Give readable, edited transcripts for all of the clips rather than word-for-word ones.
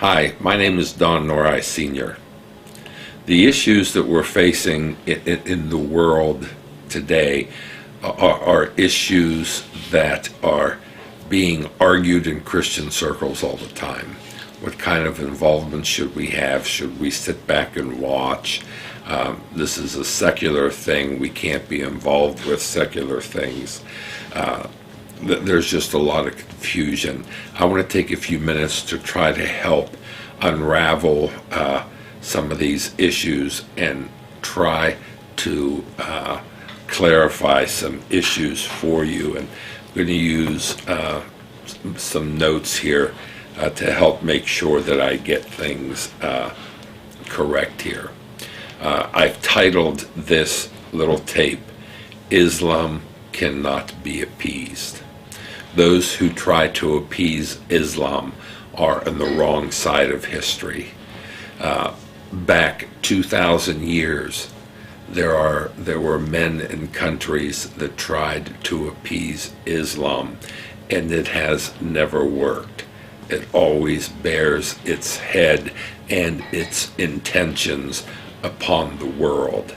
Hi, my name is Don Nori Sr. The issues that we're facing in the world today are issues that are being argued in Christian circles all the time. What kind of involvement should we have? Should we sit back and watch? This is a secular thing. We can't be involved with secular things. There's just a lot of confusion. I want to take a few minutes to try to help unravel some of these issues and try to clarify some issues for you. And I'm going to use some notes here to help make sure that I get things correct here. I've titled this little tape, Islam Cannot Be Appeased. Those who try to appease Islam are on the wrong side of history. Back 2,000 years, there were men and countries that tried to appease Islam, and it has never worked. It always bears its head and its intentions upon the world.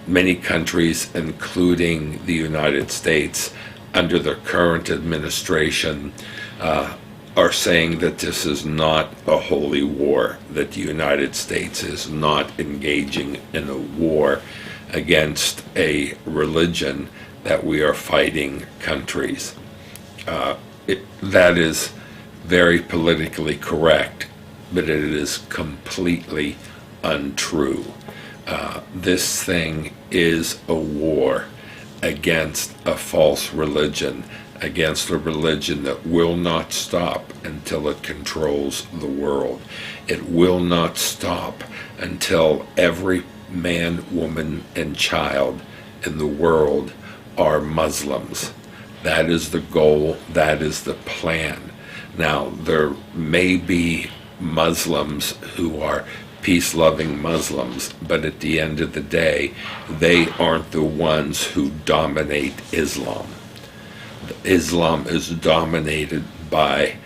Many countries, including the United States, under the current administration, are saying that this is not a holy war, that the United States is not engaging in a war against a religion, that we are fighting countries. That is very politically correct, but it is completely untrue. This thing is a war against a false religion, against a religion that will not stop until it controls the world. It will not stop until every man, woman, and child in the world are Muslims. That is the goal, that is the plan. Now, there may be Muslims who are peace-loving Muslims, but at the end of the day, they aren't the ones who dominate Islam. Islam is dominated by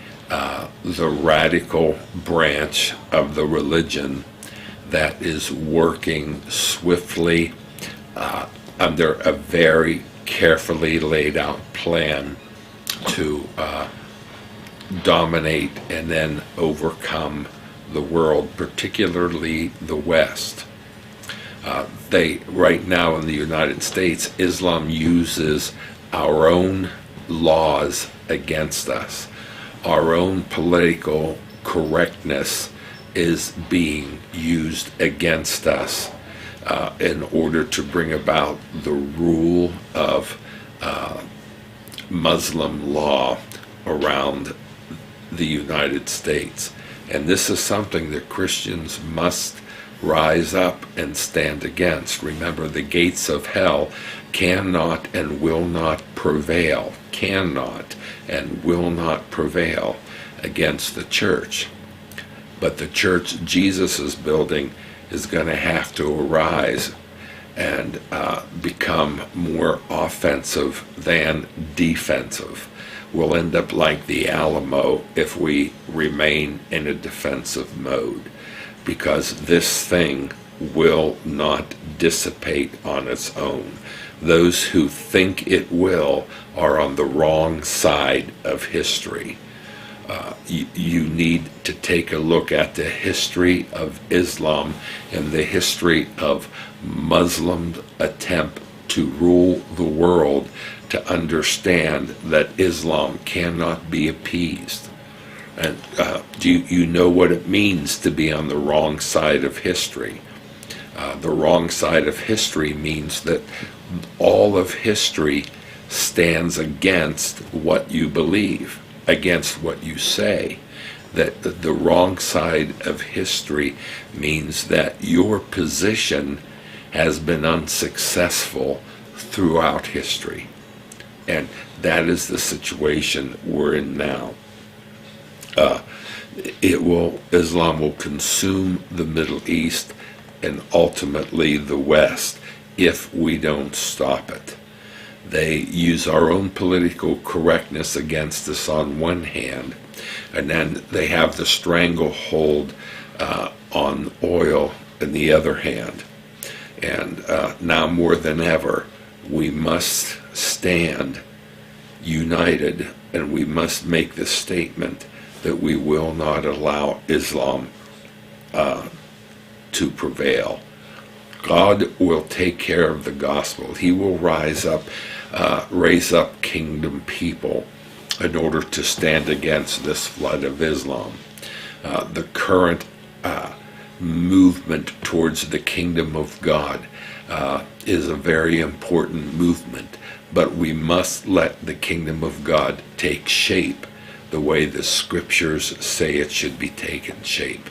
the radical branch of the religion that is working swiftly under a very carefully laid out plan to dominate and then overcome the world, particularly the West. Right now in the United States, Islam uses our own laws against us. Our own political correctness is being used against us in order to bring about the rule of Muslim law around the United States. And this is something that Christians must rise up and stand against. Remember, the gates of hell cannot and will not prevail, cannot and will not prevail against the church. But the church Jesus is building is going to have to arise and become more offensive than defensive. We'll end up like the Alamo if we remain in a defensive mode, because this thing will not dissipate on its own. Those who think it will are on the wrong side of history. You need to take a look at the history of Islam and the history of Muslims' attempt to rule the world to understand that Islam cannot be appeased. And do you know what it means to be on the wrong side of history? The wrong side of history means that all of history stands against what you believe, against what you say. That the wrong side of history means that your position has been unsuccessful throughout history. And that is the situation we're in now. Islam will consume the Middle East and ultimately the West if we don't stop it. They use our own political correctness against us on one hand, and then they have the stranglehold on oil in the other hand. And now more than ever, we must stand united, and we must make the statement that we will not allow Islam to prevail. God will take care of the gospel. He will raise up kingdom people in order to stand against this flood of Islam. The current movement towards the kingdom of God is a very important movement, but we must let the kingdom of God take shape the way the scriptures say it should be taken shape.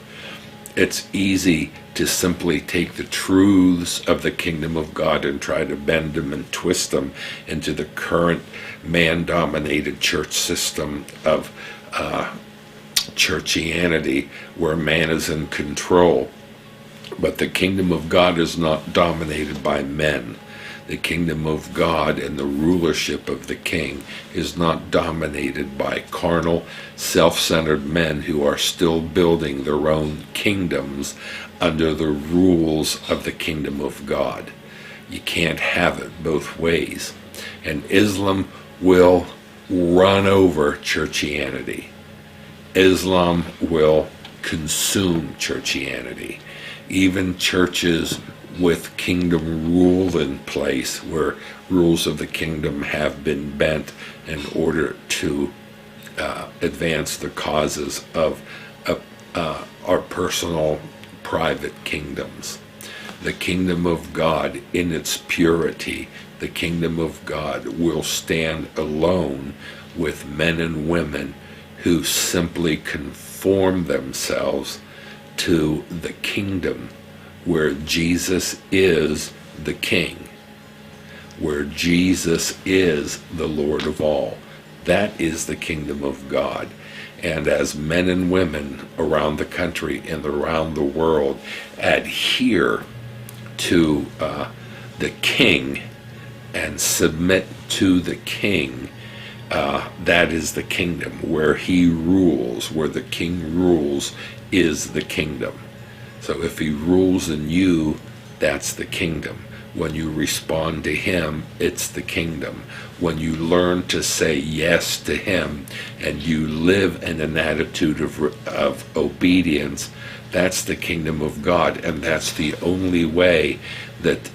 It's easy to simply take the truths of the kingdom of God and try to bend them and twist them into the current man-dominated church system of churchianity, where man is in control. But the kingdom of God is not dominated by men. The kingdom of God and the rulership of the king is not dominated by carnal, self-centered men who are still building their own kingdoms under the rules of the kingdom of God. You can't have it both ways. And Islam will run over churchianity. Islam will consume churchianity. Even churches with kingdom rule in place, where rules of the kingdom have been bent in order to advance the causes of our personal, private kingdoms. The kingdom of God, in its purity, the kingdom of God will stand alone with men and women who simply conform themselves to the kingdom where Jesus is the King, where Jesus is the Lord of all. That is the kingdom of God. And as men and women around the country and around the world adhere to the King and submit to the King, that is the kingdom. Where he rules, where the King rules, is the kingdom. So if he rules in you, that's the kingdom. When you respond to him, it's the kingdom. When you learn to say yes to him and you live in an attitude of obedience, that's the kingdom of God. And that's the only way that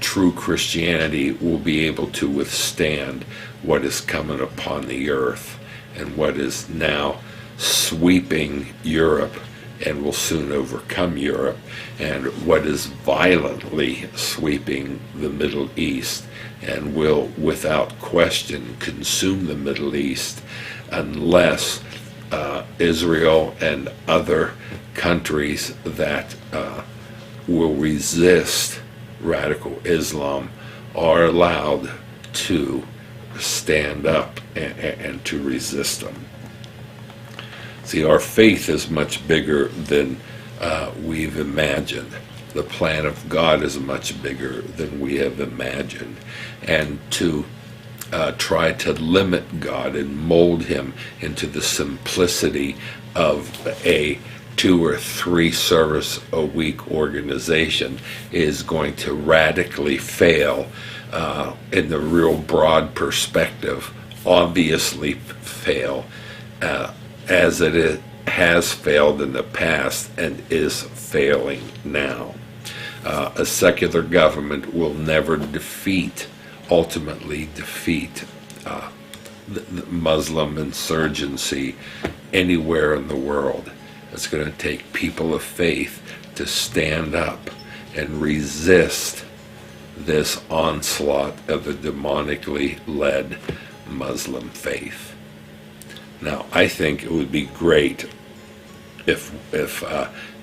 true Christianity will be able to withstand what is coming upon the earth and what is now sweeping Europe and will soon overcome Europe, and what is violently sweeping the Middle East and will without question consume the Middle East unless Israel and other countries that will resist radical Islam are allowed to stand up and to resist them. See, our faith is much bigger than we've imagined. The plan of God is much bigger than we have imagined. And to try to limit God and mold him into the simplicity of a 2 or 3 service a week organization is going to radically fail in the real broad perspective, obviously fail, as it has failed in the past and is failing now. A secular government will never ultimately defeat the Muslim insurgency anywhere in the world. It's going to take people of faith to stand up and resist this onslaught of the demonically led Muslim faith. Now, I think it would be great if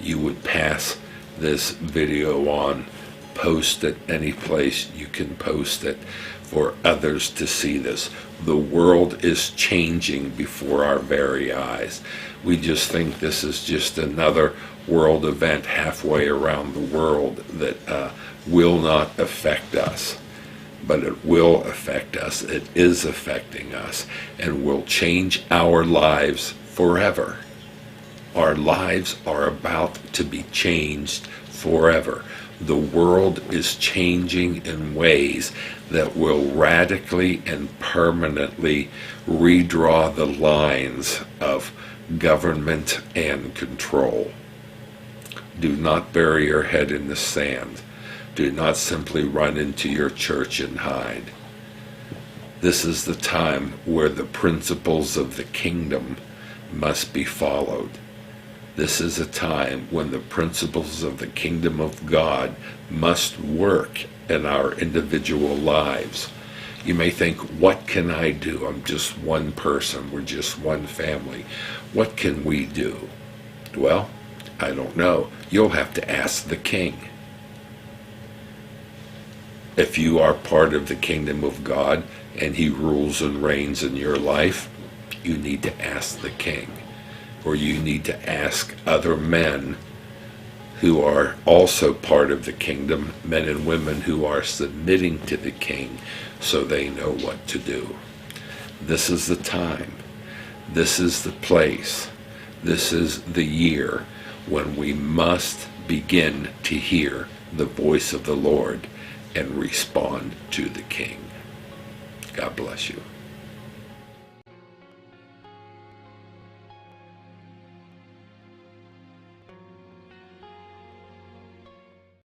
you would pass this video on, post it any place you can post it for others to see this. The world is changing before our very eyes. We just think this is just another world event halfway around the world that will not affect us. but it will affect us. It is affecting us and will change our lives forever. Our lives are about to be changed forever. The world is changing in ways that will radically and permanently redraw the lines of government and control. Do not bury your head in the sand. Do not simply run into your church and hide. This is the time where the principles of the kingdom must be followed. This is a time when the principles of the kingdom of God must work in our individual lives. You may think, what can I do? I'm just one person. We're just one family. What can we do? Well, I don't know. You'll have to ask the king. If you are part of the kingdom of God and he rules and reigns in your life, you need to ask the king. Or you need to ask other men who are also part of the kingdom, men and women who are submitting to the king, so they know what to do. This is the time. This is the place. This is the year when we must begin to hear the voice of the Lord and respond to the king. God bless you.